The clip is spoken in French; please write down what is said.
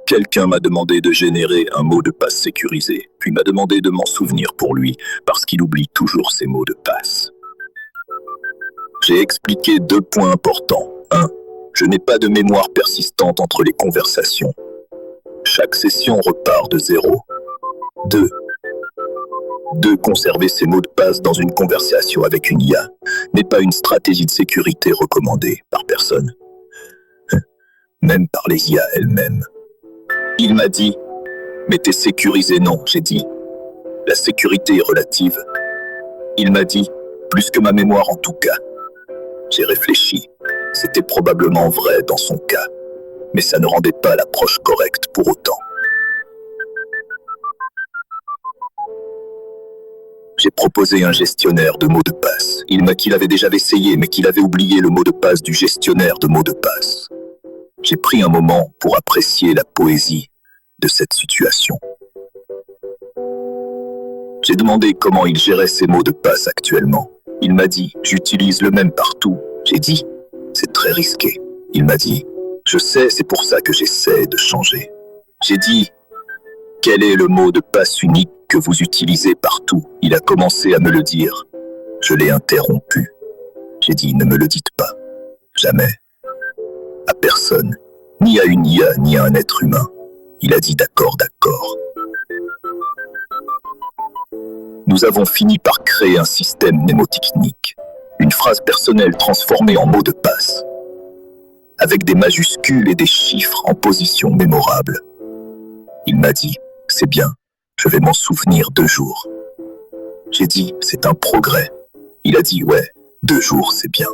Quelqu'un m'a demandé de générer un mot de passe sécurisé, puis m'a demandé de m'en souvenir pour lui, parce qu'il oublie toujours ses mots de passe. J'ai expliqué 2 points importants. 1. Je n'ai pas de mémoire persistante entre les conversations. Chaque session repart de 0. 2. Conserver ses mots de passe dans une conversation avec une IA n'est pas une stratégie de sécurité recommandée par personne, même par les IA elles-mêmes. Il m'a dit « Mais t'es sécurisé, non ?» J'ai dit « La sécurité est relative. » Il m'a dit « Plus que ma mémoire en tout cas. » J'ai réfléchi. C'était probablement vrai dans son cas, mais ça ne rendait pas l'approche correcte pour autant. J'ai proposé un gestionnaire de mots de passe. Il m'a dit qu'il avait déjà essayé, mais qu'il avait oublié le mot de passe du gestionnaire de mots de passe. J'ai pris un moment pour apprécier la poésie de cette situation. J'ai demandé comment il gérait ses mots de passe actuellement. Il m'a dit « J'utilise le même partout ». J'ai dit « C'est très risqué ». Il m'a dit « Je sais, c'est pour ça que j'essaie de changer ». J'ai dit « Quel est le mot de passe unique que vous utilisez partout ?» Il a commencé à me le dire. Je l'ai interrompu. J'ai dit « Ne me le dites pas. Jamais. À personne. Ni à une IA, ni à un être humain. » Il a dit « D'accord, d'accord. » Nous avons fini par créer un système mnémotechnique. Une phrase personnelle transformée en mot de passe. Avec des majuscules et des chiffres en position mémorable. Il m'a dit « C'est bien. Je vais m'en souvenir 2 jours. » J'ai dit « C'est un progrès. » Il a dit « Ouais, 2 jours, c'est bien. »